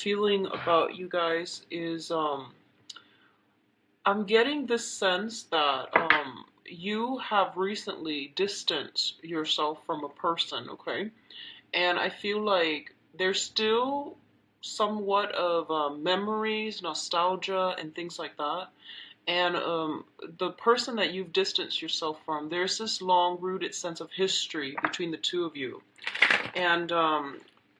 Feeling about you guys is I'm getting this sense that you have recently distanced yourself from a person, okay? And I feel like there's still somewhat of memories, nostalgia, and things like that. And the person that you've distanced yourself from, there's this long rooted sense of history between the two of you. And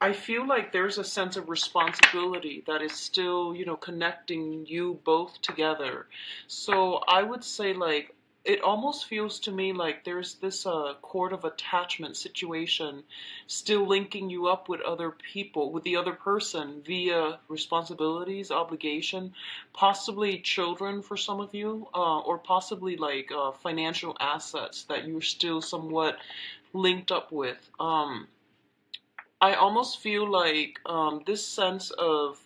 I feel like there's a sense of responsibility that is still, connecting you both together. So I would say, like, it almost feels to me like there's this cord of attachment situation still linking you up with other people, with the other person via responsibilities, obligation, possibly children for some of you, or possibly like financial assets that you're still somewhat linked up with. I almost feel like this sense of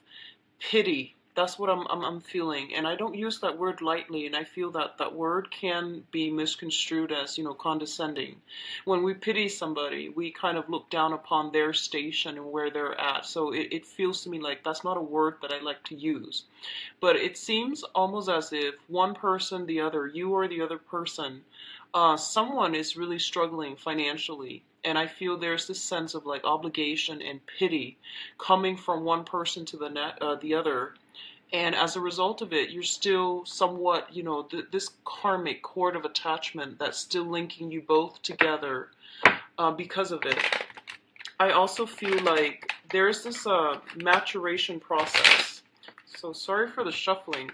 pity. That's what I'm feeling, and I don't use that word lightly. And I feel that that word can be misconstrued as condescending. When we pity somebody, we kind of look down upon their station and where they're at. So it feels to me like that's not a word that I like to use. But it seems almost as if one person, the other, you or the other person, someone is really struggling financially. And I feel there's this sense of like obligation and pity coming from one person to the other. And as a result of it, you're still somewhat, this karmic cord of attachment that's still linking you both together because of it. I also feel like there's this maturation process. So sorry for the shuffling.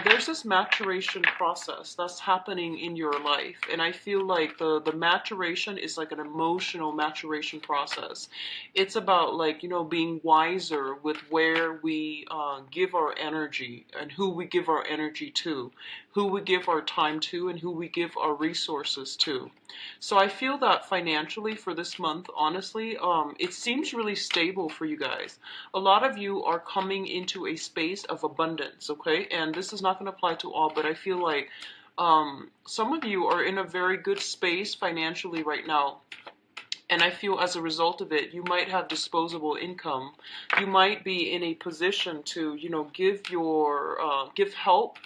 There's this maturation process that's happening in your life, and I feel like the maturation is like an emotional maturation process. It's about like being wiser with where we give our energy and who we give our energy to, who we give our time to, and who we give our resources to. So I feel that financially for this month, honestly, it seems really stable for you guys. A lot of you are coming into a space of abundance, okay? And this is not going to apply to all, but I feel like some of you are in a very good space financially right now. And I feel as a result of it, you might have disposable income. You might be in a position to, give help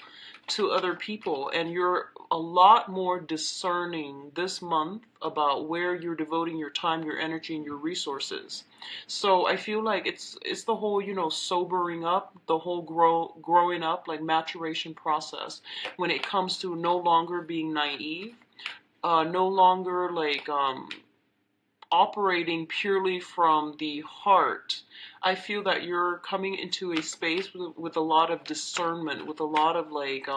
to other people, and you're a lot more discerning this month about where you're devoting your time, your energy, and your resources. So I feel like it's the whole sobering up, the whole growing up, like maturation process when it comes to no longer being naive, no longer like operating purely from the heart. I feel that you're coming into a space with a lot of discernment, with a lot of like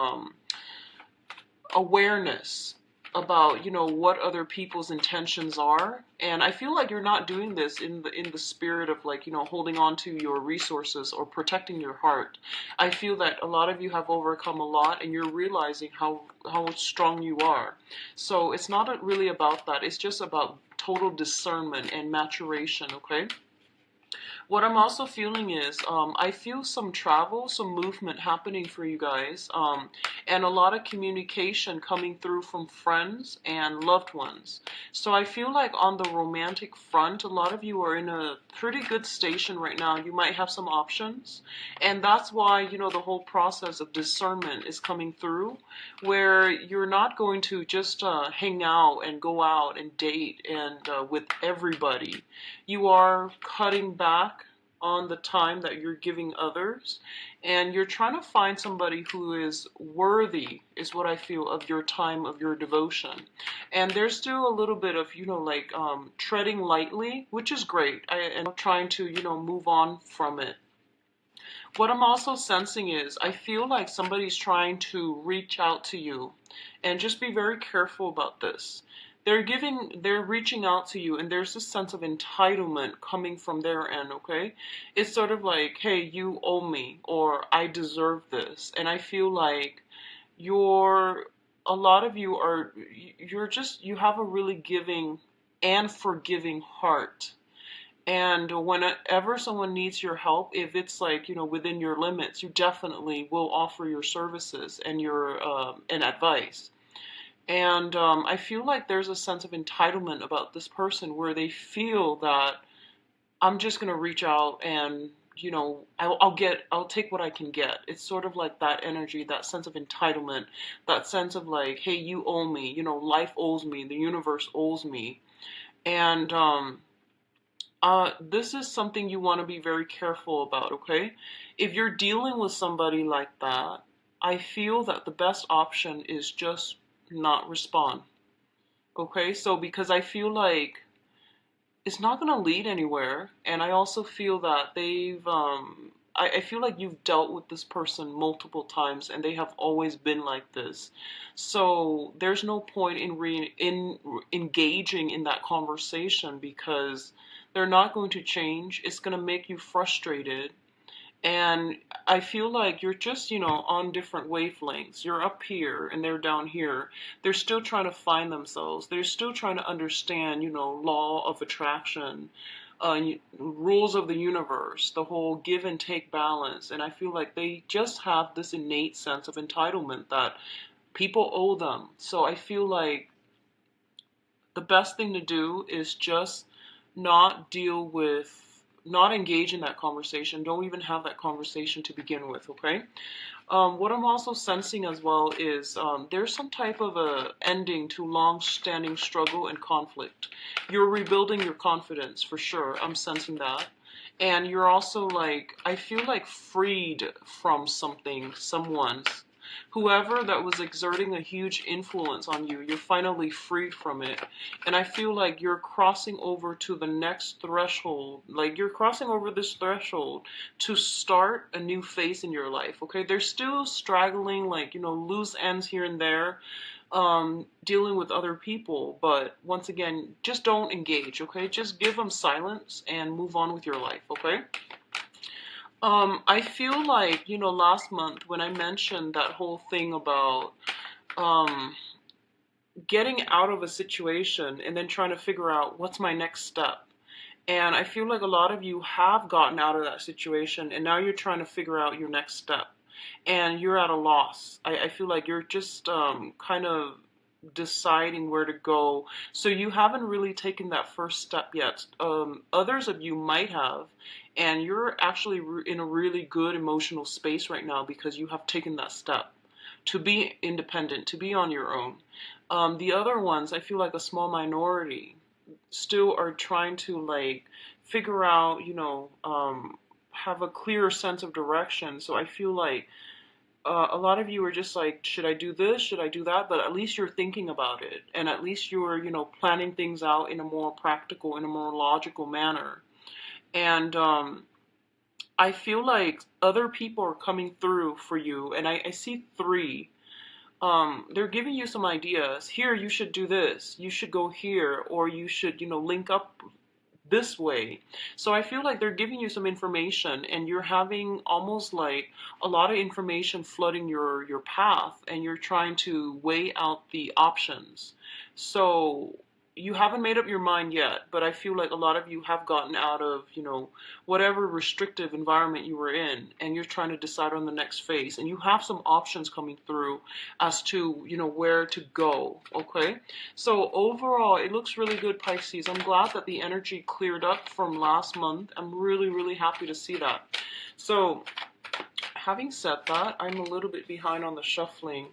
awareness about what other people's intentions are. And I feel like you're not doing this in the spirit of like holding on to your resources or protecting your heart. I feel that a lot of you have overcome a lot and you're realizing how strong you are. So it's not really about that. It's just about total discernment and maturation, okay? What I'm also feeling is I feel some travel, some movement happening for you guys, and a lot of communication coming through from friends and loved ones. So I feel like on the romantic front, a lot of you are in a pretty good station right now. You might have some options, and that's why the whole process of discernment is coming through, where you're not going to just hang out and go out and date and with everybody. You are cutting back on the time that you're giving others, and you're trying to find somebody who is worthy, is what I feel, of your time, of your devotion. And there's still a little bit of like treading lightly, which is great, and trying to move on from it. What I'm also sensing is I feel like somebody's trying to reach out to you, and just be very careful about this. They're reaching out to you, and there's this sense of entitlement coming from their end, okay? It's sort of like, hey, you owe me, or I deserve this. And I feel like you're, a lot of you are, you have a really giving and forgiving heart. And whenever someone needs your help, if it's like, within your limits, you definitely will offer your services and your and advice. And I feel like there's a sense of entitlement about this person where they feel that I'm just going to reach out and you know, I'll take what I can get. It's sort of like that energy, that sense of entitlement, that sense of like, hey, you owe me, you know, life owes me, the universe owes me. And this is something you want to be very careful about, okay? If you're dealing with somebody like that, I feel that the best option is just not respond, okay? So because I feel like it's not going to lead anywhere, and I also feel that I feel like you've dealt with this person multiple times, and they have always been like this. So there's no point in engaging in that conversation because they're not going to change. It's going to make you frustrated, and I feel like you're just, you know, on different wavelengths. You're up here and they're down here. They're still trying to find themselves. They're still trying to understand, you know, law of attraction, rules of the universe, the whole give and take balance. And I feel like they just have this innate sense of entitlement that people owe them. So I feel like the best thing to do is just not deal with, not engage in that conversation. Don't even have that conversation to begin with, okay? What I'm also sensing as well is there's some type of a ending to long-standing struggle and conflict. You're rebuilding your confidence for sure. I'm sensing that. And you're also like, I feel like freed from something, someone's, whoever that was exerting a huge influence on you, you're finally freed from it. And I feel like you're crossing over to the next threshold. Like you're crossing over this threshold to start a new phase in your life, okay? There's still straggling, like, you know, loose ends here and there, dealing with other people. But once again, just don't engage, okay? Just give them silence and move on with your life, okay? I feel like, you know, last month when I mentioned that whole thing about um, getting out of a situation and then trying to figure out what's my next step. And I feel like a lot of you have gotten out of that situation and now you're trying to figure out your next step. And you're at a loss. I feel like you're just kind of deciding where to go. So you haven't really taken that first step yet. Others of you might have, and you're actually in a really good emotional space right now because you have taken that step to be independent, to be on your own. The other ones, I feel like a small minority, still are trying to like figure out, you know, have a clearer sense of direction. So I feel like a lot of you are just like, should I do this? Should I do that? But at least you're thinking about it. And at least you're, you know, planning things out in a more practical, in a more logical manner. And I feel like other people are coming through for you. And I see three. They're giving you some ideas. Here, you should do this. You should go here. Or you should, you know, link up this way. So I feel like they're giving you some information and you're having almost like a lot of information flooding your path and you're trying to weigh out the options. So you haven't made up your mind yet, but I feel like a lot of you have gotten out of, you know, whatever restrictive environment you were in and you're trying to decide on the next phase and you have some options coming through as to, you know, where to go, okay? So overall, it looks really good, Pisces. I'm glad that the energy cleared up from last month. I'm really, really happy to see that. So having said that, I'm a little bit behind on the shuffling.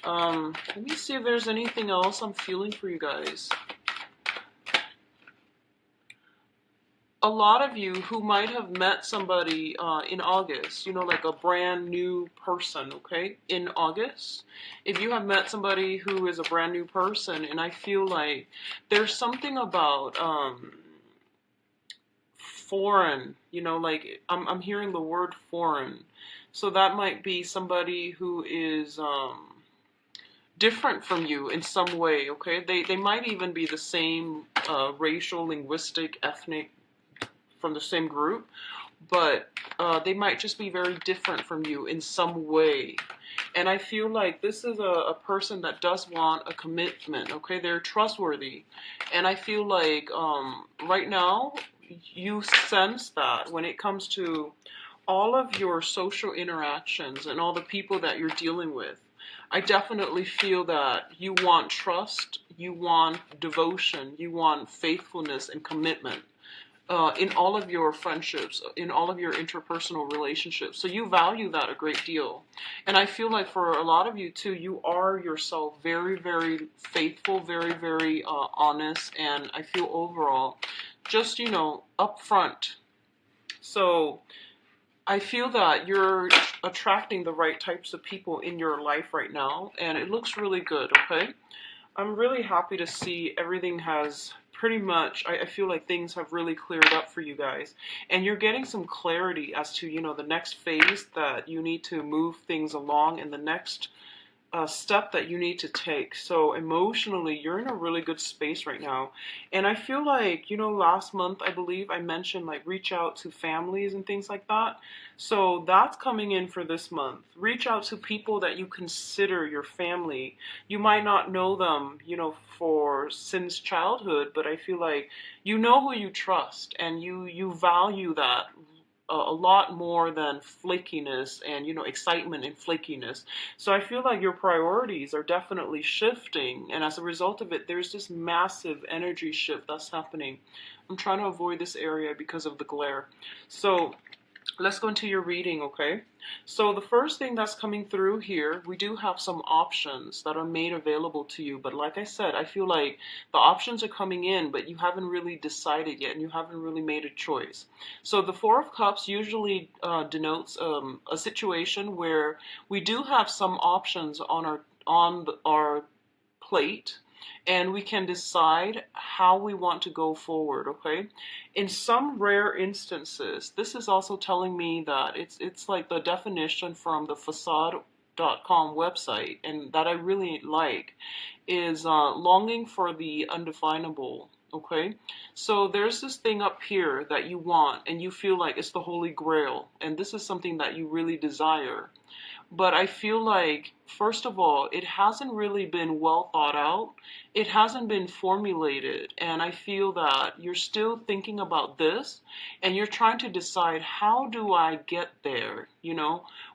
Let me see if there's anything else I'm feeling for you guys. A lot of you who might have met somebody in August, you know, like a brand new person, okay, in August. If you have met somebody who is a brand new person, and I feel like there's something about foreign, you know, like I'm hearing the word foreign. So that might be somebody who is different from you in some way, okay? They might even be the same racial, linguistic, ethnic, from the same group, but they might just be very different from you in some way. And I feel like this is a person that does want a commitment, okay? They're trustworthy. And I feel like right now, you sense that when it comes to all of your social interactions and all the people that you're dealing with, I definitely feel that you want trust, you want devotion, you want faithfulness and commitment. in all of your friendships, in all of your interpersonal relationships. So you value that a great deal. And I feel like for a lot of you too, you are yourself very, very faithful, very, very honest. And I feel overall just, upfront. So I feel that you're attracting the right types of people in your life right now. And it looks really good, okay? I'm really happy to see everything has pretty much, I feel like things have really cleared up for you guys. And you're getting some clarity as to, the next phase that you need to move things along and the next step that you need to take. So emotionally, you're in a really good space right now. And I feel like, last month, I believe I mentioned like reach out to families and things like that. So that's coming in for this month. Reach out to people that you consider your family. You might not know them, for since childhood, but I feel like you know who you trust and you value that a lot more than flakiness and excitement and flakiness. So I feel like your priorities are definitely shifting, and as a result of it, there's this massive energy shift that's happening. I'm trying to avoid this area because of the glare. So let's go into your reading, okay? So the first thing that's coming through here, we do have some options that are made available to you. But like I said, I feel like the options are coming in, but you haven't really decided yet and you haven't really made a choice. So the Four of Cups usually denotes a situation where we do have some options on our plate, and we can decide how we want to go forward, okay? In some rare instances, this is also telling me that it's like the definition from the facade.com website, and that I really like, is longing for the undefinable. Okay, so there's this thing up here that you want, and you feel like it's the Holy Grail, and this is something that you really desire. But I feel like, first of all, it hasn't really been well thought out. It hasn't been formulated. And I feel that you're still thinking about this and you're trying to decide, how do I get there?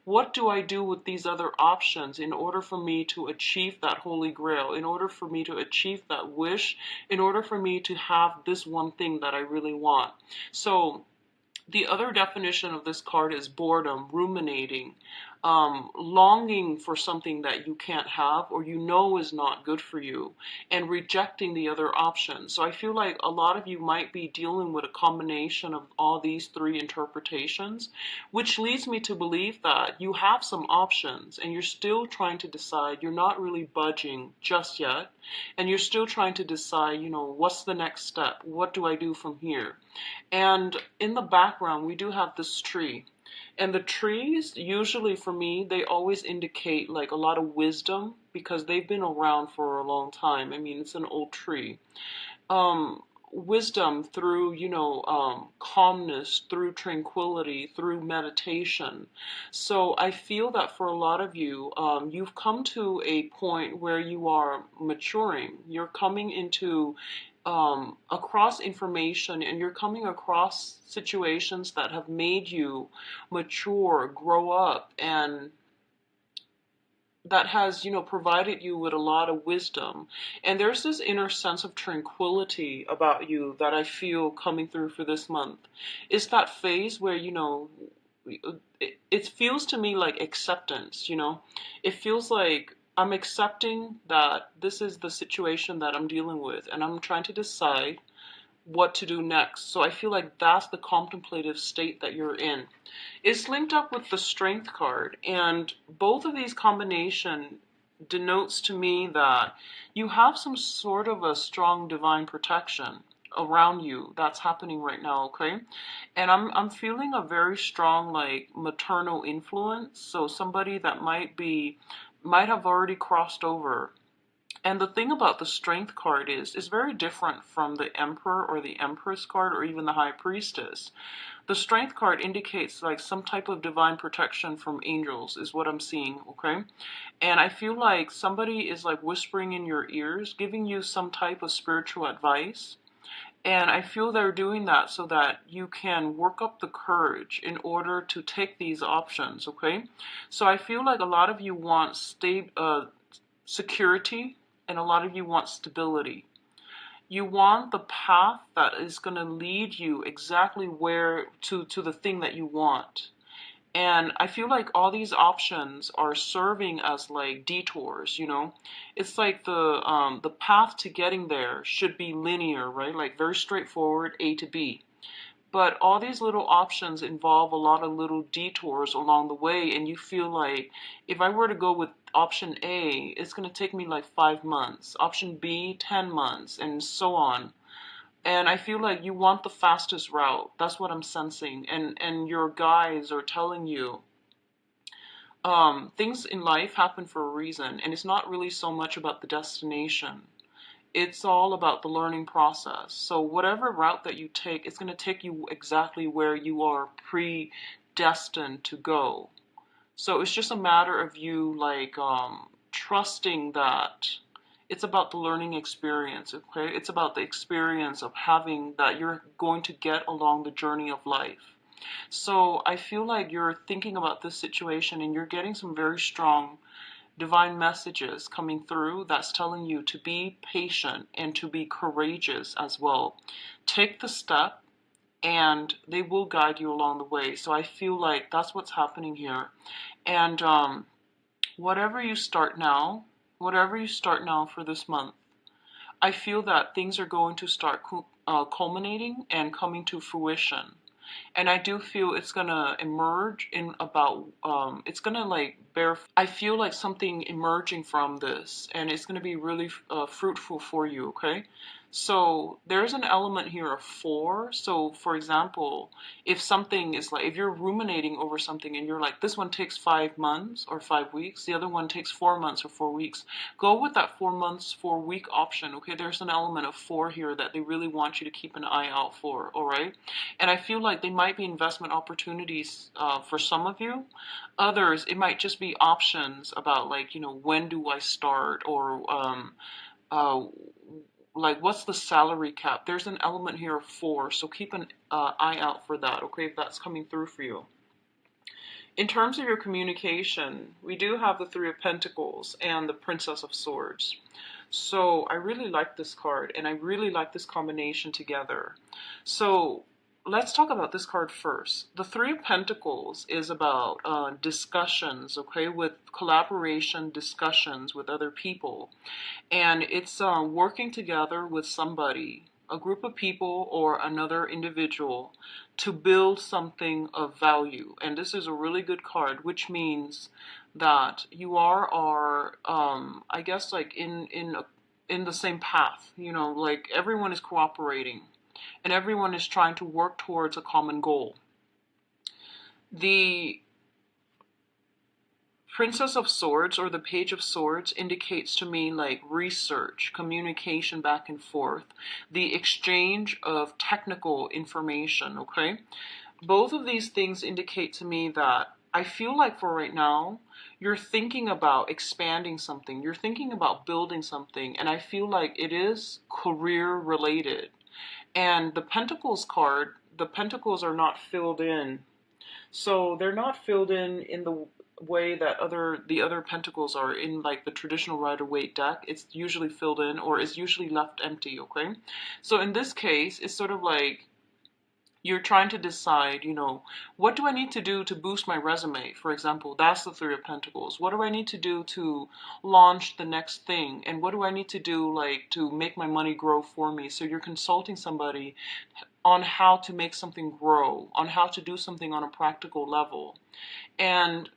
What do I do with these other options in order for me to achieve that Holy Grail, in order for me to achieve that wish, in order for me to have this one thing that I really want? So, the other definition of this card is boredom, ruminating, longing for something that you can't have or is not good for you, and rejecting the other options. So I feel like a lot of you might be dealing with a combination of all these three interpretations, which leads me to believe that you have some options and you're still trying to decide. You're not really budging just yet, and you're still trying to decide, what's the next step? What do I do from here? And in the background, we do have this tree. And the trees, usually for me, they always indicate like a lot of wisdom because they've been around for a long time. I mean, it's an old tree. Wisdom through, calmness, through tranquility, through meditation. So I feel that for a lot of you, you've come to a point where you are maturing. You're coming into across information, and you're coming across situations that have made you mature, grow up, and that has, provided you with a lot of wisdom. And there's this inner sense of tranquility about you that I feel coming through for this month. It's that phase where, it feels to me like acceptance, It feels like I'm accepting that this is the situation that I'm dealing with, and I'm trying to decide what to do next. So I feel like that's the contemplative state that you're in. It's linked up with the Strength card, and both of these combination denotes to me that you have some sort of a strong divine protection around you that's happening right now, okay? And I'm feeling a very strong like maternal influence, so somebody that might have already crossed over. And the thing about the Strength card is very different from the Emperor or the Empress card or even the High Priestess. The Strength card indicates like some type of divine protection from angels is what I'm seeing, okay? And I feel like somebody is like whispering in your ears, giving you some type of spiritual advice. And I feel they're doing that so that you can work up the courage in order to take these options, okay? So I feel like a lot of you want security, and a lot of you want stability. You want the path that is going to lead you exactly where to the thing that you want. And I feel like all these options are serving as like detours, you know? It's like the path to getting there should be linear, right? Like very straightforward, A to B. But all these little options involve a lot of little detours along the way, and you feel like if I were to go with option A, it's going to take me like 5 months, option B, 10 months, and so on. And I feel like you want the fastest route. That's what I'm sensing. And your guides are telling you things in life happen for a reason, and it's not really so much about the destination. It's all about the learning process. So whatever route that you take, it's going to take you exactly where you are predestined to go. So it's just a matter of you like trusting that it's about the learning experience, okay? It's about the experience of having that you're going to get along the journey of life. So I feel like you're thinking about this situation and you're getting some very strong divine messages coming through that's telling you to be patient and to be courageous as well. Take the step and they will guide you along the way. So I feel like that's what's happening here. And whatever you start now, whatever you start now for this month, I feel that things are going to start culminating and coming to fruition. And I do feel it's gonna emerge in about it's gonna like bear. I feel like something emerging from this, and it's gonna be really fruitful for you. Okay, so there's an element here of four. So for example, if something is like if you're ruminating over something and you're like this one takes 5 months or 5 weeks, the other one takes 4 months or 4 weeks, go with that 4 months 4 week option. Okay, there's an element of four here that they really want you to keep an eye out for. All right. And I feel like they might be investment opportunities for some of you. Others, it might just be options about like, you know, when do I start or uh, like what's the salary cap. There's an element here of four, so keep an eye out for that, okay, if that's coming through for you. In terms of your communication, we do have the Three of Pentacles and the Princess of Swords. So I really like this card, and I really like this combination together. So let's talk about this card first. The Three of Pentacles is about discussions, okay, with collaboration, discussions with other people. And it's working together with somebody, a group of people or another individual to build something of value. And this is a really good card, which means that you are I guess like in the same path, you know, like everyone is cooperating and everyone is trying to work towards a common goal. The Princess of Swords or the Page of Swords indicates to me like research, communication back and forth, the exchange of technical information, okay? Both of these things indicate to me that I feel like for right now, you're thinking about expanding something, you're thinking about building something, and I feel like it is career related. And the Pentacles card, the Pentacles are not filled in. So they're not filled in the way that the other pentacles are in like the traditional Rider-Waite deck. It's usually filled in or is usually left empty, okay? So in this case, it's sort of like you're trying to decide, you know, what do I need to do to boost my resume? For example, that's the Three of Pentacles. What do I need to do to launch the next thing? And what do I need to do like to make my money grow for me? So you're consulting somebody on how to make something grow, on how to do something on a practical level. And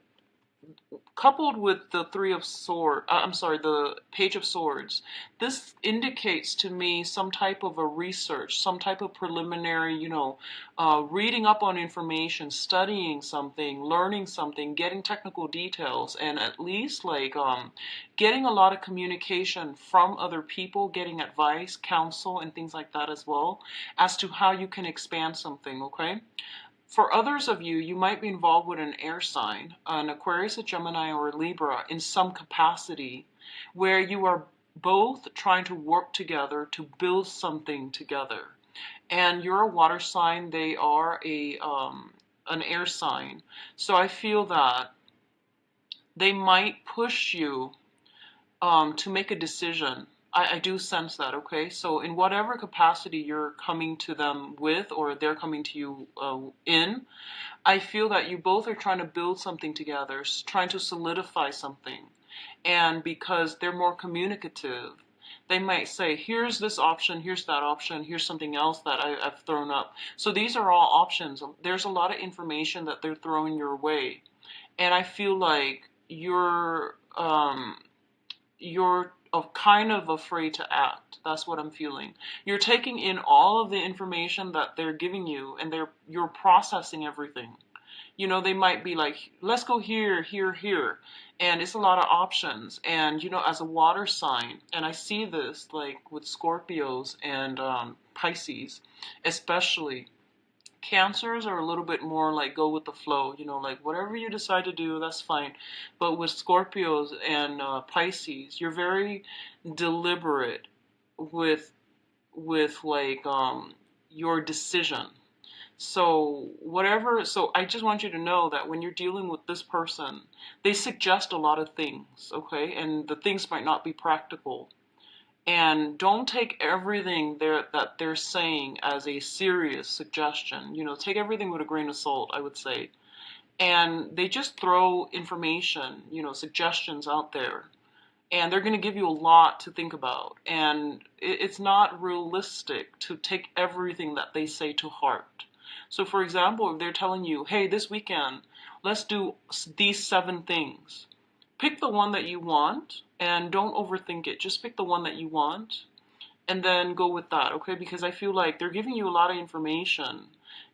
coupled with the the Page of Swords, this indicates to me some type of a research, some type of preliminary, you know, reading up on information, studying something, learning something, getting technical details, and at least like getting a lot of communication from other people, getting advice, counsel, and things like that as well, as to how you can expand something, okay? For others of you, you might be involved with an air sign, an Aquarius, a Gemini, or a Libra in some capacity, where you are both trying to work together to build something together. And you're a water sign, they are an air sign. So I feel that they might push you to make a decision I do sense that, okay? So in whatever capacity you're coming to them with, or they're coming to you in, I feel that you both are trying to build something together, trying to solidify something. And because they're more communicative, they might say, here's this option, here's that option, here's something else that I've thrown up. So these are all options. There's a lot of information that they're throwing your way. And I feel like you're kind of afraid to act. That's what I'm feeling. You're taking in all of the information that they're giving you, and you're processing everything. You know, they might be like, let's go here, here, here. And it's a lot of options. And, you know, as a water sign, and I see this like with Scorpios and Pisces, especially. Cancers are a little bit more like go with the flow, you know, like whatever you decide to do, that's fine. But with Scorpios and Pisces, you're very deliberate with like your decision. So whatever, so I just want you to know that when you're dealing with this person, they suggest a lot of things, okay? And the things might not be practical. And don't take everything that they're saying as a serious suggestion. You know, take everything with a grain of salt, I would say. And they just throw information, you know, suggestions out there. And they're going to give you a lot to think about. And it's not realistic to take everything that they say to heart. So, for example, if they're telling you, hey, this weekend, let's do these 7 things. Pick the one that you want and don't overthink it. Just pick the one that you want and then go with that, okay? Because I feel like they're giving you a lot of information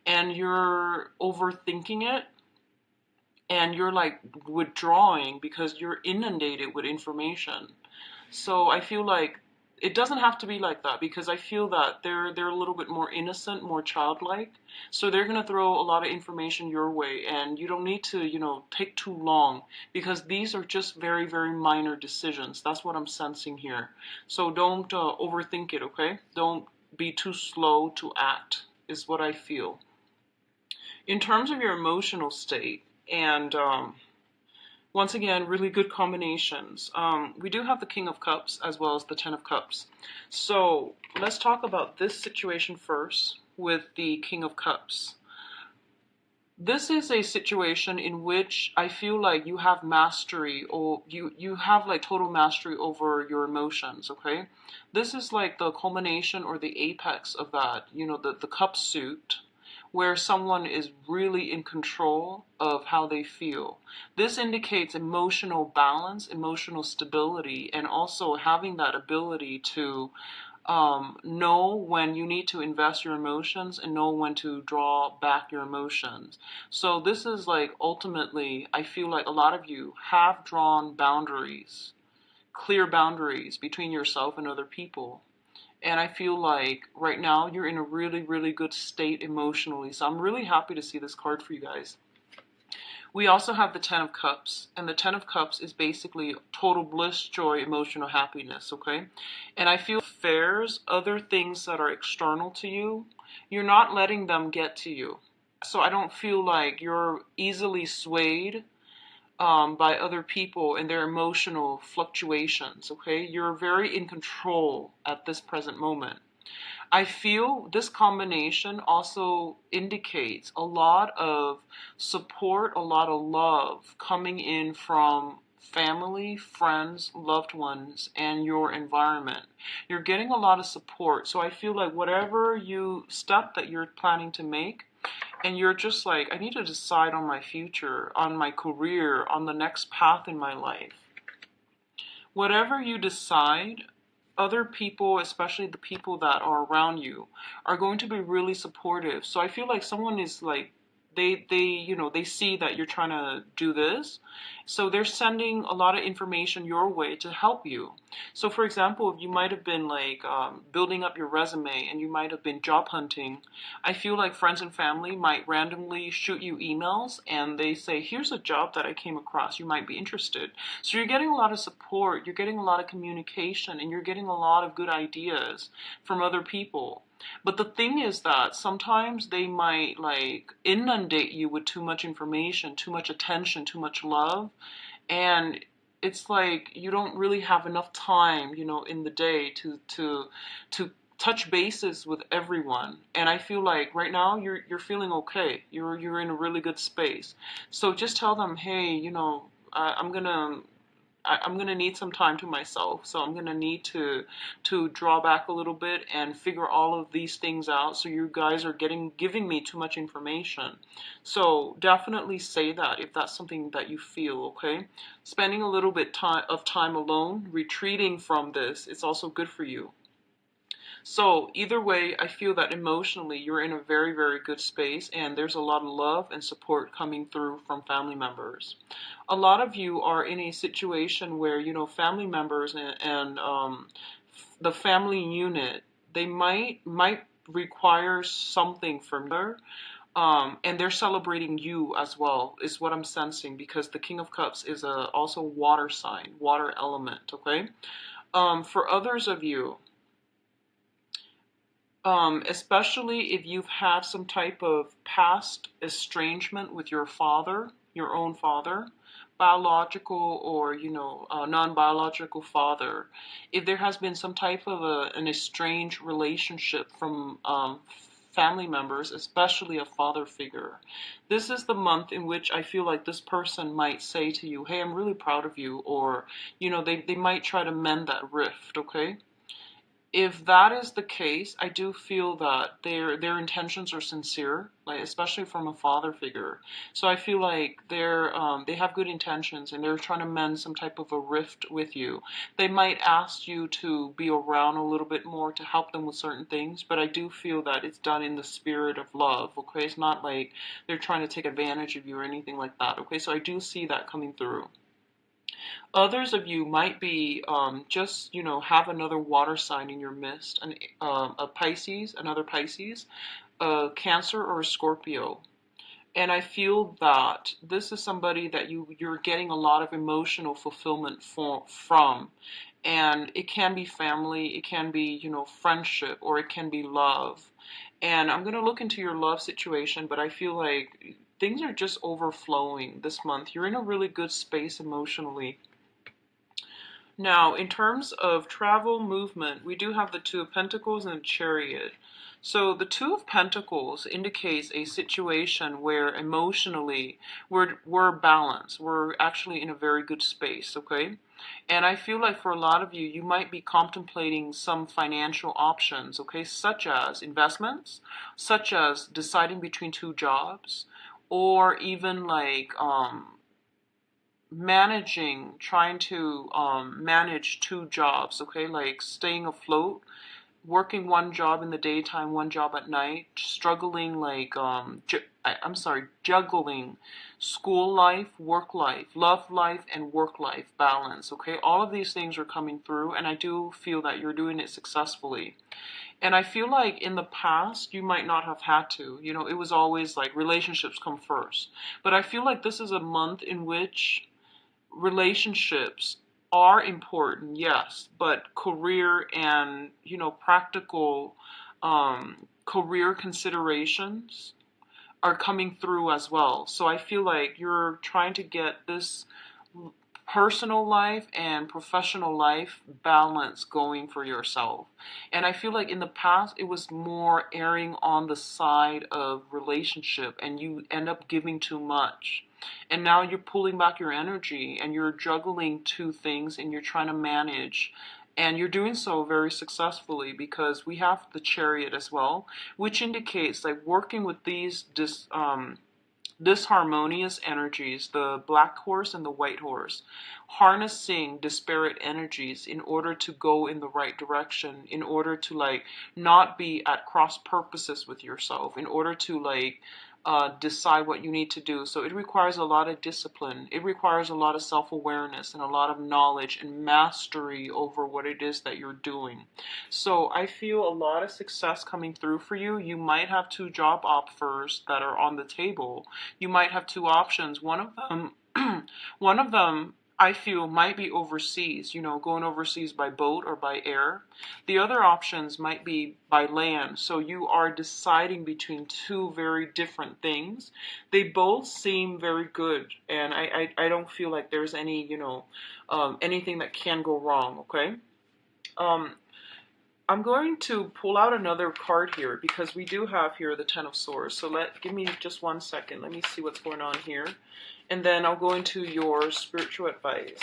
and you're overthinking it and you're like withdrawing because you're inundated with information. So I feel like it doesn't have to be like that because I feel that they're a little bit more innocent, more childlike. So they're going to throw a lot of information your way and you don't need to, you know, take too long because these are just very, very minor decisions. That's what I'm sensing here. So don't overthink it, okay? Don't be too slow to act is what I feel. In terms of your emotional state, and once again, really good combinations. We do have the King of Cups as well as the Ten of Cups. So let's talk about this situation first with the King of Cups. This is a situation in which I feel like you have mastery, or you have like total mastery over your emotions, okay? This is like the culmination or the apex of that, you know, the cup suit, where someone is really in control of how they feel. This indicates emotional balance, emotional stability, and also having that ability to know when you need to invest your emotions and know when to draw back your emotions. So this is like ultimately, I feel like a lot of you have drawn boundaries, clear boundaries between yourself and other people. And I feel like right now you're in a really, really good state emotionally. So I'm really happy to see this card for you guys. We also have the Ten of Cups, and the Ten of Cups is basically total bliss, joy, emotional happiness, okay? And I feel affairs, other things that are external to you, you're not letting them get to you. So I don't feel like you're easily swayed by other people and their emotional fluctuations, okay? You're very in control at this present moment. I feel this combination also indicates a lot of support, a lot of love coming in from family, friends, loved ones, and your environment. You're getting a lot of support. So I feel like whatever step that you're planning to make, and you're just like, I need to decide on my future, on my career, on the next path in my life. Whatever you decide, other people, especially the people that are around you, are going to be really supportive. So I feel like someone is like, they see that you're trying to do this. So they're sending a lot of information your way to help you. So for example, if you might have been like building up your resume and you might have been job hunting, I feel like friends and family might randomly shoot you emails and they say, here's a job that I came across, you might be interested. So you're getting a lot of support, you're getting a lot of communication, and you're getting a lot of good ideas from other people. But the thing is that sometimes they might like inundate you with too much information, too much attention, too much love. And it's like you don't really have enough time, you know, in the day to touch bases with everyone. And I feel like right now you're feeling okay. You're in a really good space. So just tell them, hey, you know, I'm gonna need some time to myself, so I'm gonna need to draw back a little bit and figure all of these things out. So you guys are giving me too much information. So definitely say that if that's something that you feel. Okay, spending a little bit of time alone, retreating from this, it's also good for you. So either way, I feel that emotionally you're in a very, very good space, and there's a lot of love and support coming through from family members. A lot of you are in a situation where, you know, family members and the family unit, they might require something from there. And they're celebrating you as well, is what I'm sensing, because the King of Cups is also water sign, water element, okay? For others of you, especially if you've had some type of past estrangement with your father, your own father, biological or, you know, non-biological father. If there has been some type of an estranged relationship from family members, especially a father figure, this is the month in which I feel like this person might say to you, hey, I'm really proud of you, or, you know, they might try to mend that rift, okay? If that is the case, I do feel that their intentions are sincere, like especially from a father figure. So I feel like they have good intentions and they're trying to mend some type of a rift with you. They might ask you to be around a little bit more to help them with certain things, but I do feel that it's done in the spirit of love. Okay, it's not like they're trying to take advantage of you or anything like that. Okay, so I do see that coming through. Others of you might be just, you know, have another water sign in your midst, a Pisces, another Pisces, a Cancer, or a Scorpio. And I feel that this is somebody that you're getting a lot of emotional fulfillment from. And it can be family, it can be, you know, friendship, or it can be love. And I'm going to look into your love situation, but I feel like things are just overflowing this month. You're in a really good space emotionally. Now, in terms of travel movement, we do have the Two of Pentacles and the Chariot. So the Two of Pentacles indicates a situation where emotionally we're balanced. We're actually in a very good space, okay? And I feel like for a lot of you, you might be contemplating some financial options, okay? Such as investments, such as deciding between two jobs, or even like trying to manage two jobs, okay, like staying afloat, working one job in the daytime, one job at night, struggling like I'm sorry, juggling school life, work life, love life, and work life balance. Okay, all of these things are coming through, and I do feel that you're doing it successfully. And I feel like in the past you might not have had to. You know, it was always like relationships come first. But I feel like this is a month in which relationships are important, yes, but career and, you know, practical career considerations are coming through as well. So I feel like you're trying to get this personal life and professional life balance going for yourself. And I feel like in the past it was more erring on the side of relationship and you end up giving too much. And now you're pulling back your energy and you're juggling two things and you're trying to manage. And you're doing so very successfully because we have the Chariot as well, which indicates like working with these disharmonious energies, the black horse and the white horse, harnessing disparate energies in order to go in the right direction, in order to like not be at cross purposes with yourself, in order to like decide what you need to do. So it requires a lot of discipline. It requires a lot of self-awareness and a lot of knowledge and mastery over what it is that you're doing. So I feel a lot of success coming through for you. You might have two job offers that are on the table. You might have two options. One of them one of them I feel might be overseas, going overseas by boat or by air. The other options might be by land. So you are deciding between two very different things. They both seem very good, and I don't feel like there's any, anything that can go wrong, okay? Um, I'm going to pull out another card here because we do have here the Ten of Swords. So give me just 1 second. Let me see what's going on here. And then I'll go into your spiritual advice.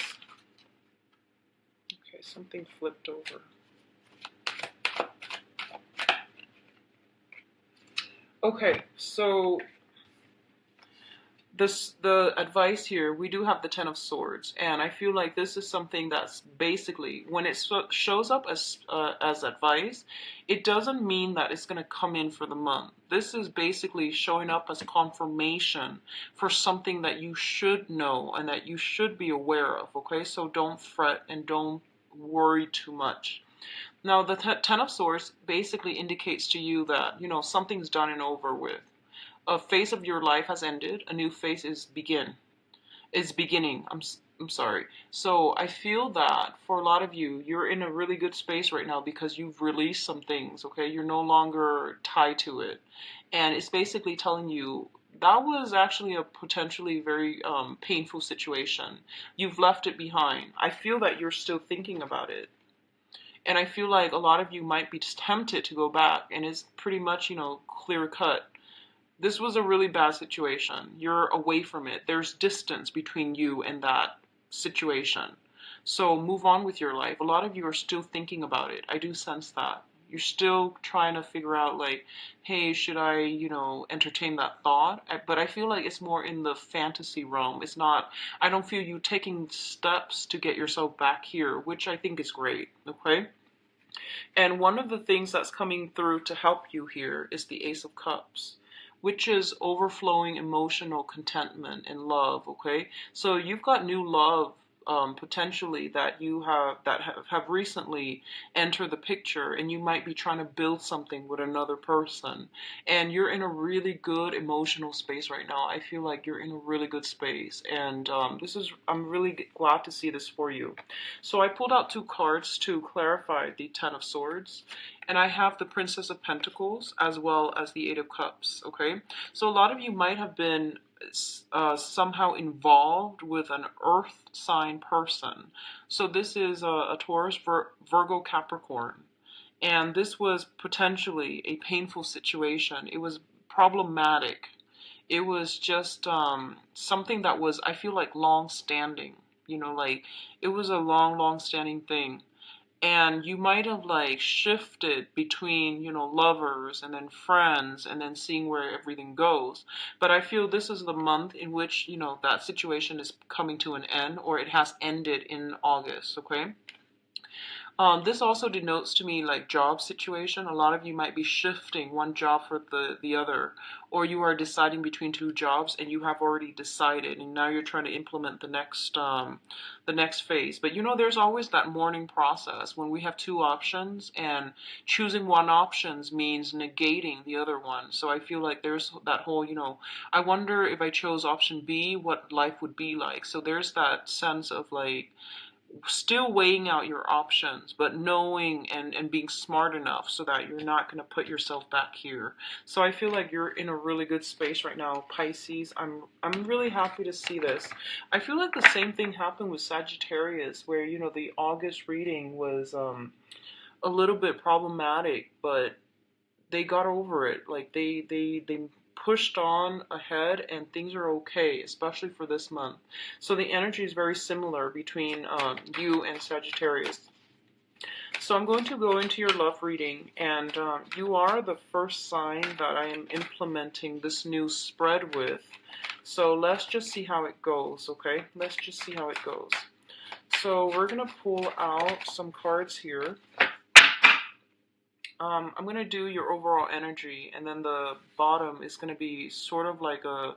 Okay, something flipped over. Okay, so the advice here, we do have the Ten of Swords, and I feel like this is something that's basically, when it shows up as advice, it doesn't mean that it's going to come in for the month. This is basically showing up as confirmation for something that you should know and that you should be aware of, okay? So don't fret and don't worry too much. Now, the Ten of Swords basically indicates to you that, something's done and over with. A phase of your life has ended. A new phase is beginning. I'm sorry. So I feel that for a lot of you, you're in a really good space right now because you've released some things, okay? You're no longer tied to it. And it's basically telling you that was actually a potentially very painful situation. You've left it behind. I feel that you're still thinking about it. And I feel like a lot of you might be tempted to go back, and it's pretty much, clear cut. This was a really bad situation. You're away from it. There's distance between you and that situation. So move on with your life. A lot of you are still thinking about it. I do sense that. You're still trying to figure out like, hey, should I, entertain that thought? But I feel like it's more in the fantasy realm. It's not, I don't feel you taking steps to get yourself back here, which I think is great, okay? And one of the things that's coming through to help you here is the Ace of Cups, which is overflowing emotional contentment and love, okay? So you've got new love potentially that you have recently entered the picture, and you might be trying to build something with another person, and you're in a really good emotional space right now. I feel like you're in a really good space, and I'm really glad to see this for you. So I pulled out two cards to clarify the Ten of Swords, and I have the Princess of Pentacles as well as the Eight of Cups, okay? So a lot of you might have been somehow involved with an earth sign person. So this is a Taurus, Virgo, Capricorn. And this was potentially a painful situation. It was problematic. It was just something that was, I feel like, long-standing. Like it was a long-standing thing. And you might have like shifted between, lovers and then friends and then seeing where everything goes. But I feel this is the month in which, that situation is coming to an end, or it has ended in August, okay? This also denotes to me like job situation. A lot of you might be shifting one job for the other, or you are deciding between two jobs and you have already decided, and now you're trying to implement the next phase. But there's always that mourning process when we have two options, and choosing one options means negating the other one. So I feel like there's that whole, I wonder if I chose option B, what life would be like. So there's that sense of like, still weighing out your options, but knowing and being smart enough so that you're not going to put yourself back here. So I feel like you're in a really good space right now, Pisces. I'm really happy to see this. I feel like the same thing happened with Sagittarius, where the August reading was a little bit problematic, but they got over it. Like they pushed on ahead, and things are okay, especially for this month. So the energy is very similar between you and Sagittarius. So I'm going to go into your love reading, and you are the first sign that I am implementing this new spread with. So let's just see how it goes, okay? Let's just see how it goes. So we're going to pull out some cards here. I'm going to do your overall energy, and then the bottom is going to be sort of like a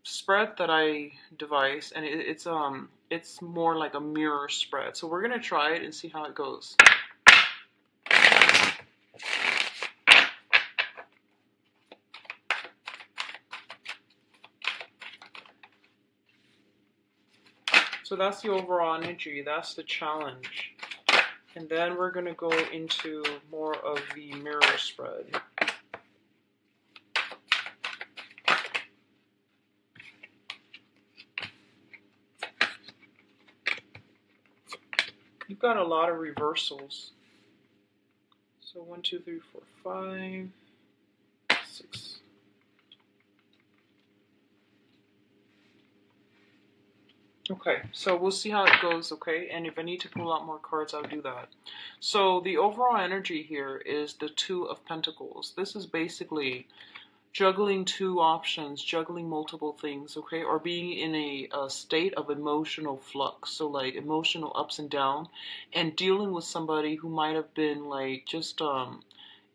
spread that I devise, and it's more like a mirror spread. So we're going to try it and see how it goes. So that's the overall energy. That's the challenge. And then we're going to go into more of the mirror spread. You've got a lot of reversals. So 1, 2, 3, 4, 5, 6. Okay, so we'll see how it goes, okay? And if I need to pull out more cards, I'll do that. So the overall energy here is the Two of Pentacles. This is basically juggling two options, juggling multiple things, okay? Or being in a state of emotional flux, so like emotional ups and down, and dealing with somebody who might have been like just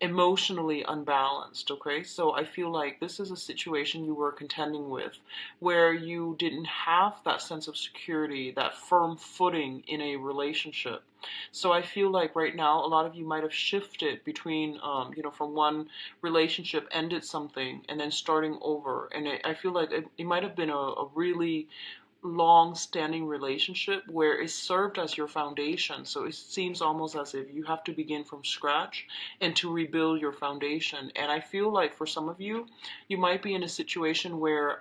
emotionally unbalanced, okay? So I feel like this is a situation you were contending with where you didn't have that sense of security, that firm footing in a relationship. So I feel like right now a lot of you might have shifted between, from one relationship, ended something, and then starting over. And I feel like it might have been a really long-standing relationship where it served as your foundation. So it seems almost as if you have to begin from scratch and to rebuild your foundation. And I feel like for some of you, you might be in a situation where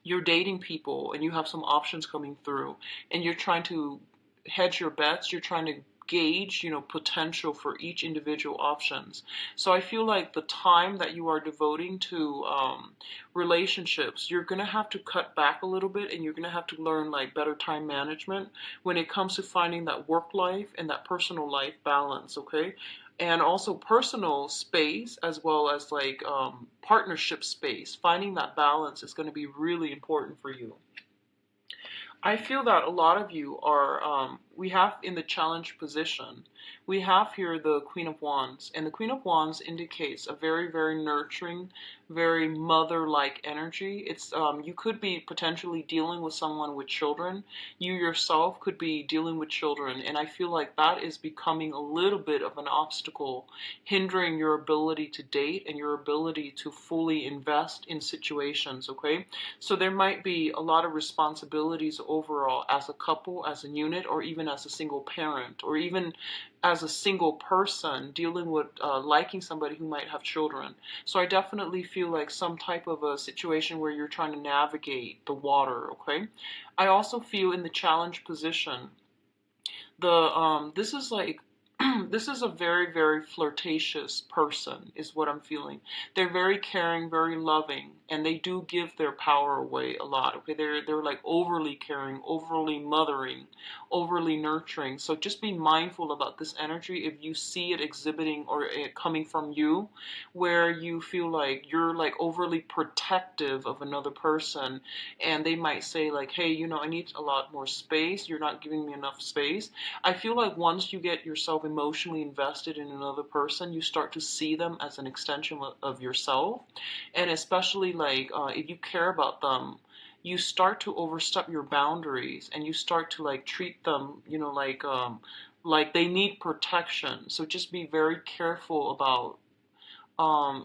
you're dating people and you have some options coming through and you're trying to hedge your bets, you're trying to gauge, potential for each individual options. So I feel like the time that you are devoting to relationships, you're going to have to cut back a little bit and you're going to have to learn like better time management when it comes to finding that work life and that personal life balance, okay? And also personal space as well as like partnership space. Finding that balance is going to be really important for you. I feel that a lot of you are, we have in the challenge position, we have here the Queen of Wands. And the Queen of Wands indicates a very, very nurturing, very mother-like energy. It's, you could be potentially dealing with someone with children. You yourself could be dealing with children. And I feel like that is becoming a little bit of an obstacle, hindering your ability to date and your ability to fully invest in situations, okay? So there might be a lot of responsibilities overall as a couple, as a unit, or even as a single parent, or even as a single person dealing with liking somebody who might have children. So I definitely feel like some type of a situation where you're trying to navigate the water, okay? I also feel in the challenge position, this is like this is a very, very flirtatious person, is what I'm feeling. They're very caring, very loving, and they do give their power away a lot. Okay, they're like overly caring, overly mothering, overly nurturing. So just be mindful about this energy if you see it exhibiting or it coming from you, where you feel like you're like overly protective of another person, and they might say like, hey, I need a lot more space. You're not giving me enough space. I feel like once you get yourself emotionally invested in another person, you start to see them as an extension of yourself. And especially like if you care about them, you start to overstep your boundaries and you start to like treat them, like they need protection. So just be very careful about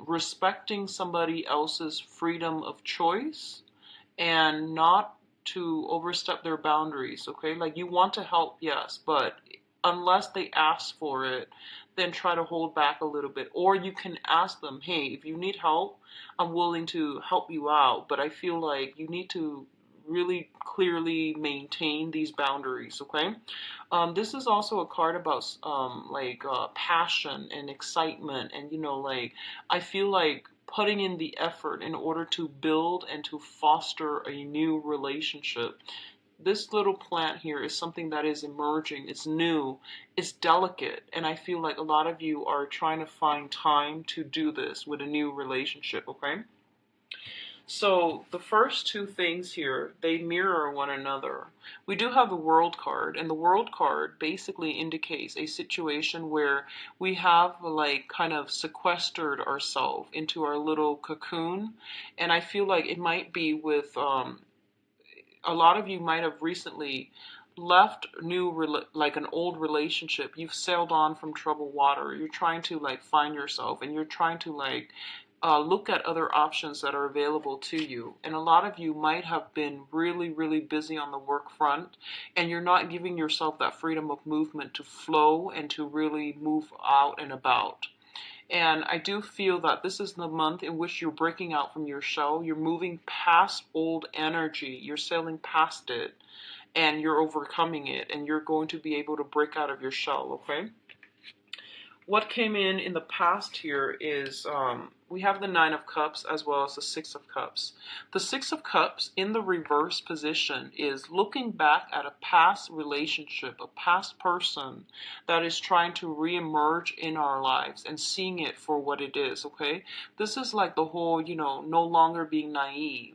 respecting somebody else's freedom of choice and not to overstep their boundaries, okay? Like you want to help, yes, but unless they ask for it, then try to hold back a little bit. Or you can ask them, hey, if you need help, I'm willing to help you out, but I feel like you need to really clearly maintain these boundaries, okay? This is also a card about passion and excitement, and like I feel like putting in the effort in order to build and to foster a new relationship. This little plant here is something that is emerging. It's new, it's delicate, and I feel like a lot of you are trying to find time to do this with a new relationship, okay? So the first two things here, they mirror one another. We do have the World card, and the World card basically indicates a situation where we have like kind of sequestered ourselves into our little cocoon, and I feel like it might be with a lot of you might have recently left like an old relationship. You've sailed on from troubled water. You're trying to like find yourself, and you're trying to like look at other options that are available to you. And a lot of you might have been really, really busy on the work front, and you're not giving yourself that freedom of movement to flow and to really move out and about. And I do feel that this is the month in which you're breaking out from your shell. You're moving past old energy. You're sailing past it, and you're overcoming it, and you're going to be able to break out of your shell, okay? What came in the past here is we have the Nine of Cups as well as the Six of Cups. The Six of Cups in the reverse position is looking back at a past relationship, a past person that is trying to reemerge in our lives and seeing it for what it is, okay? This is like the whole, no longer being naive,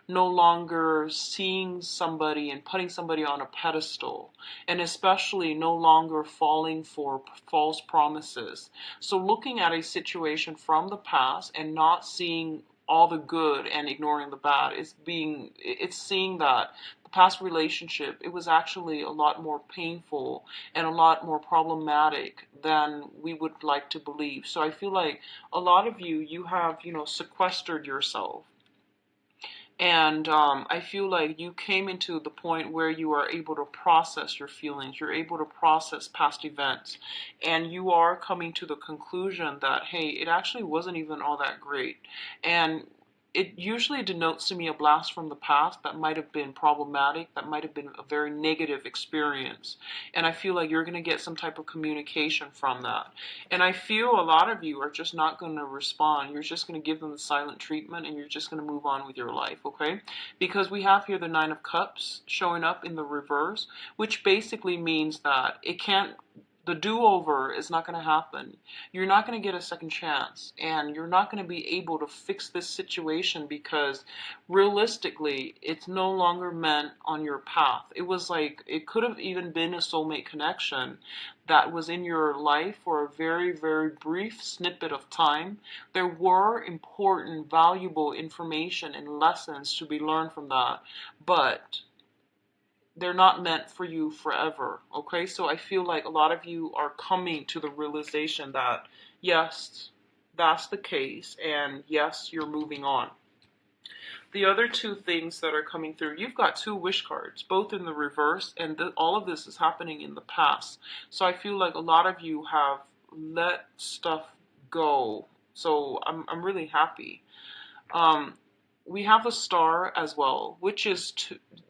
no longer seeing somebody and putting somebody on a pedestal, and especially no longer falling for false promises. So looking at a situation from the past and not seeing all the good and ignoring the bad, it's seeing that the past relationship, it was actually a lot more painful and a lot more problematic than we would like to believe. So I feel like a lot of you have, sequestered yourself, and I feel like you came into the point where you are able to process your feelings, you're able to process past events, and you are coming to the conclusion that, hey, it actually wasn't even all that great. And it usually denotes to me a blast from the past that might have been problematic, that might have been a very negative experience. And I feel like you're going to get some type of communication from that. And I feel a lot of you are just not going to respond. You're just going to give them the silent treatment, and you're just going to move on with your life, okay? Because we have here the Nine of Cups showing up in the reverse, which basically means that the do-over is not going to happen. You're not going to get a second chance, and you're not going to be able to fix this situation because realistically, it's no longer meant on your path. It was like, it could have even been a soulmate connection that was in your life for a very, very brief snippet of time. There were important, valuable information and lessons to be learned from that, but they're not meant for you forever, okay? So I feel like a lot of you are coming to the realization that, yes, that's the case, and yes, you're moving on. The other two things that are coming through, you've got two wish cards, both in the reverse, and all of this is happening in the past. So I feel like a lot of you have let stuff go. So I'm really happy. We have a star as well, which is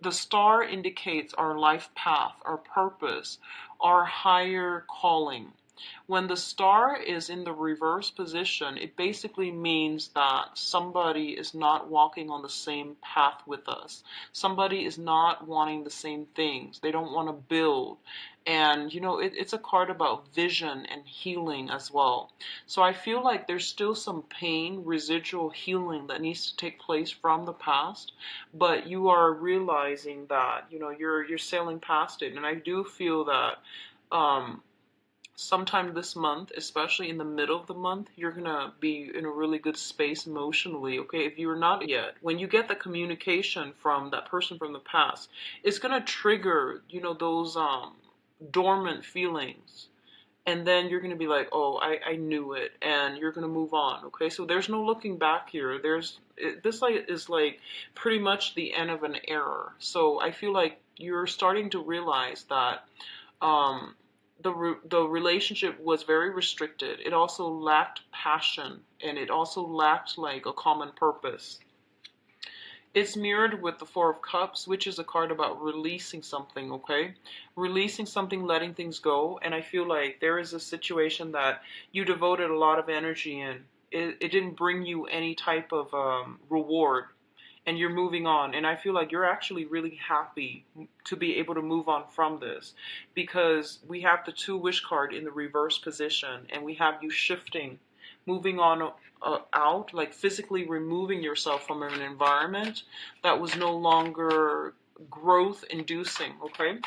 the star indicates our life path, our purpose, our higher calling. When the star is in the reverse position, it basically means that somebody is not walking on the same path with us. Somebody is not wanting the same things. They don't want to build. And, it's a card about vision and healing as well. So I feel like there's still some pain, residual healing that needs to take place from the past, but you are realizing that, you're sailing past it. And I do feel that, sometime this month, especially in the middle of the month, you're gonna be in a really good space emotionally, okay? If you're not yet, when you get the communication from that person from the past, it's gonna trigger, those dormant feelings. And then you're gonna be like, oh, I knew it, and you're gonna move on, okay? So there's no looking back here. This is like pretty much the end of an era. So I feel like you're starting to realize that the relationship was very restricted. It also lacked passion, and it also lacked like a common purpose. It's mirrored with the Four of Cups, which is a card about releasing something, okay? Releasing something, letting things go. And I feel like there is a situation that you devoted a lot of energy in. It didn't bring you any type of reward, and you're moving on. And I feel like you're actually really happy to be able to move on from this, because we have the Two Wish card in the reverse position, and we have you shifting, moving on out, like physically removing yourself from an environment that was no longer growth inducing, okay?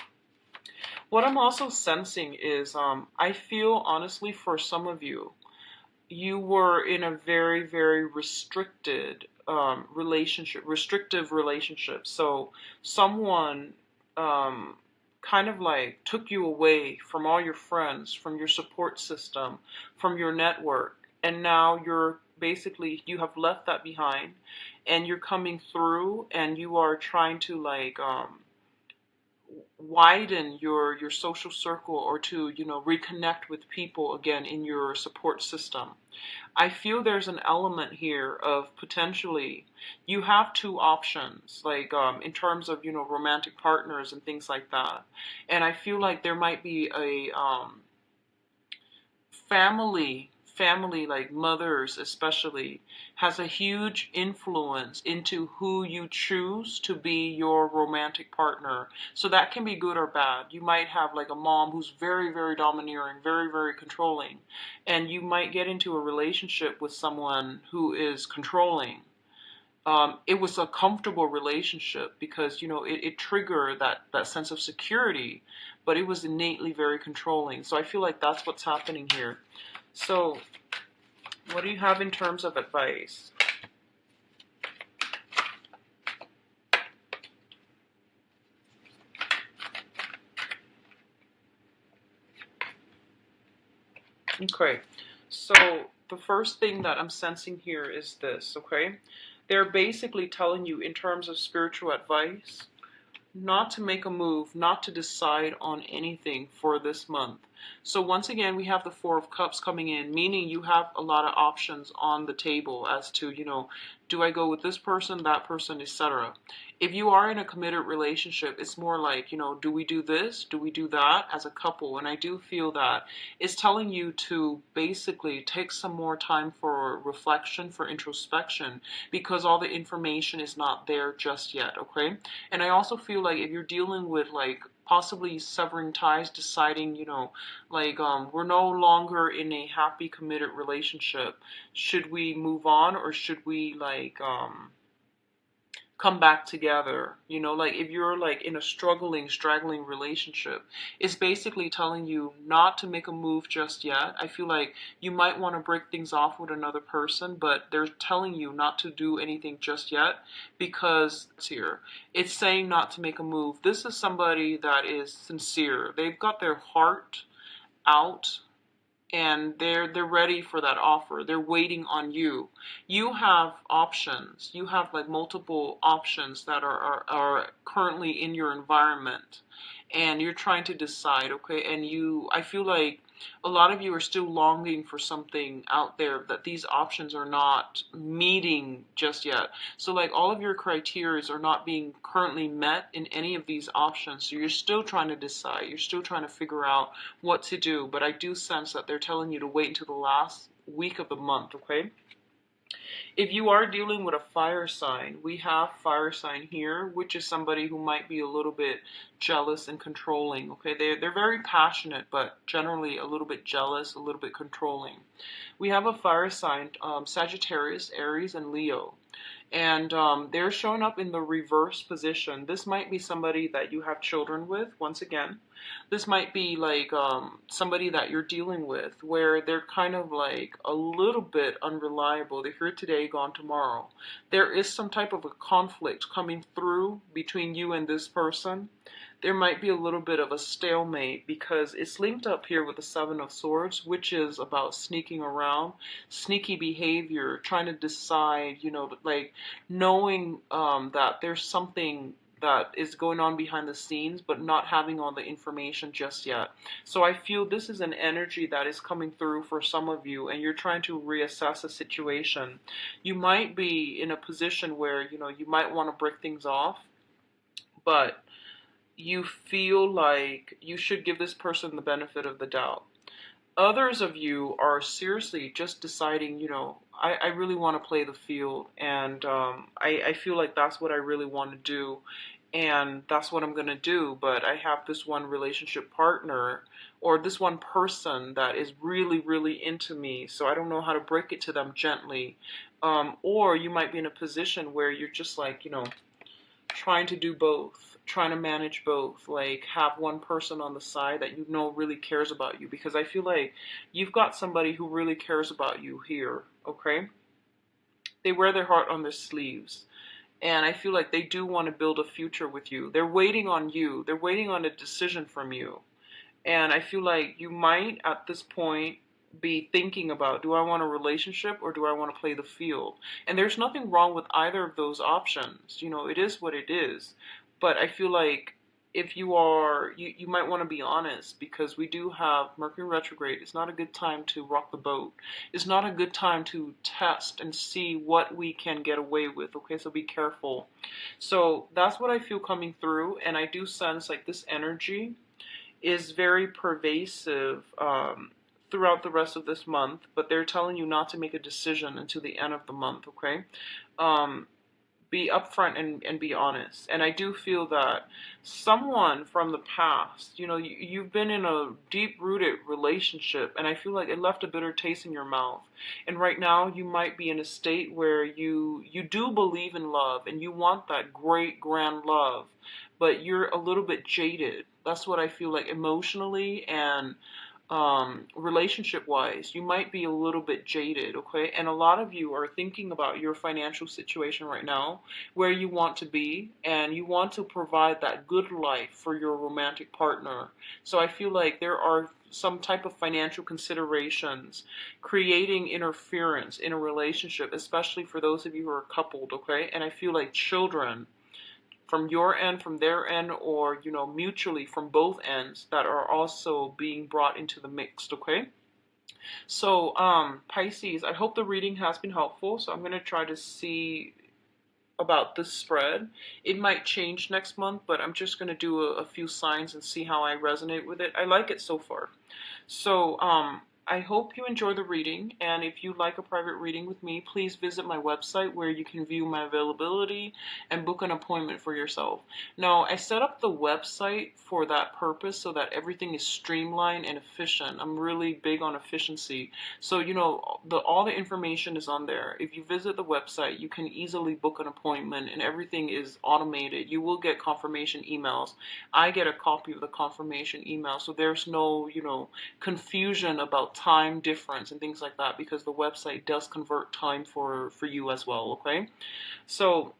What I'm also sensing is I feel honestly for some of you, you were in a very, very restrictive relationship. So someone kind of like took you away from all your friends, from your support system, from your network, and now you're basically you have left that behind, and you're coming through, and you are trying to like widen your social circle, or to reconnect with people again in your support system. I feel there's an element here of potentially you have two options, like in terms of romantic partners and things like that. And I feel like there might be a family, like mothers especially, has a huge influence into who you choose to be your romantic partner. So that can be good or bad. You might have like a mom who's very, very domineering, very, very controlling, and you might get into a relationship with someone who is controlling. It was a comfortable relationship because it triggered that sense of security, but it was innately very controlling. So I feel like that's what's happening here. So what do you have in terms of advice? Okay, so the first thing that I'm sensing here is this, okay? They're basically telling you in terms of spiritual advice not to make a move, not to decide on anything for this month. So once again, we have the Four of Cups coming in, meaning you have a lot of options on the table as to, do I go with this person, that person, etc. If you are in a committed relationship, it's more like, do we do this? Do we do that as a couple? And I do feel that it's telling you to basically take some more time for reflection, for introspection, because all the information is not there just yet, okay? And I also feel like if you're dealing with like possibly severing ties, deciding, like we're no longer in a happy committed relationship. Should we move on, or should we like come back together? Like if you're like in a struggling, straggling relationship, it's basically telling you not to make a move just yet. I feel like you might want to break things off with another person, but they're telling you not to do anything just yet because it's here. It's saying not to make a move. This is somebody that is sincere. They've got their heart out, and they're ready for that offer. They're waiting on you. You have options. You have like multiple options that are currently in your environment, and you're trying to decide, okay? And I feel like a lot of you are still longing for something out there that these options are not meeting just yet. So like all of your criteria are not being currently met in any of these options. So you're still trying to decide. You're still trying to figure out what to do. But I do sense that they're telling you to wait until the last week of the month, okay? If you are dealing with a fire sign, we have fire sign here, which is somebody who might be a little bit jealous and controlling. Okay, they're very passionate, but generally a little bit jealous, a little bit controlling. We have a fire sign, Sagittarius, Aries, and Leo. And they're showing up in the reverse position. This might be somebody that you have children with, once again. This might be like somebody that you're dealing with where they're kind of like a little bit unreliable. They're here today, gone tomorrow. There is some type of a conflict coming through between you and this person. There might be a little bit of a stalemate because it's linked up here with the Seven of Swords, which is about sneaking around, sneaky behavior, trying to decide, like knowing that there's something that is going on behind the scenes, but not having all the information just yet. So I feel this is an energy that is coming through for some of you, and you're trying to reassess a situation. You might be in a position where, you might want to break things off, but you feel like you should give this person the benefit of the doubt. Others of you are seriously just deciding, I really want to play the field, and I feel like that's what I really want to do, and that's what I'm going to do, but I have this one relationship partner or this one person that is really, really into me, so I don't know how to break it to them gently. Or you might be in a position where you're just like, trying to do both, trying to manage both, like have one person on the side that really cares about you, because I feel like you've got somebody who really cares about you here, okay? They wear their heart on their sleeves, and I feel like they do want to build a future with you. They're waiting on you. They're waiting on a decision from you. And I feel like you might, at this point, be thinking about, do I want a relationship or do I want to play the field? And there's nothing wrong with either of those options. You know, it is what it is. But I feel like if you are, you might want to be honest, because we do have Mercury retrograde. It's not a good time to rock the boat. It's not a good time to test and see what we can get away with. Okay, so be careful. So that's what I feel coming through. And I do sense like this energy is very pervasive throughout the rest of this month, but they're telling you not to make a decision until the end of the month, okay? Um, be upfront and be honest. And I do feel that someone from the past, you know, you've been in a deep-rooted relationship, and I feel like it left a bitter taste in your mouth. And right now, you might be in a state where you do believe in love, and you want that great, grand love, but you're a little bit jaded. That's what I feel like emotionally and relationship wise. You might be a little bit jaded, okay? And a lot of you are thinking about your financial situation right now, where you want to be, and you want to provide that good life for your romantic partner. So I feel like there are some type of financial considerations creating interference in a relationship, especially for those of you who are coupled, okay? And I feel like children from your end, from their end, or, you know, mutually from both ends that are also being brought into the mix, okay? So, Pisces, I hope the reading has been helpful. So I'm going to try to see about this spread. It might change next month, but I'm just going to do a few signs and see how I resonate with it. I like it so far. So, I hope you enjoy the reading, and if you'd like a private reading with me, please visit my website where you can view my availability and book an appointment for yourself. Now, I set up the website for that purpose so that everything is streamlined and efficient. I'm really big on efficiency. So, you know, all the information is on there. If you visit the website, you can easily book an appointment, and everything is automated. You will get confirmation emails. I get a copy of the confirmation email, so there's no, you know, confusion about time difference and things like that, because the website does convert time for you as well, okay? So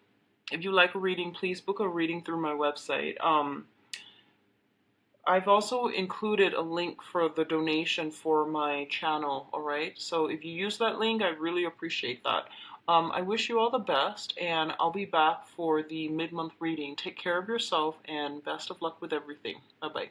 if you like a reading, please book a reading through my website. I've also included a link for the donation for my channel, all right? So if you use that link, I really appreciate that. I wish you all the best, and I'll be back for the mid-month reading. Take care of yourself, and best of luck with everything. Bye-bye.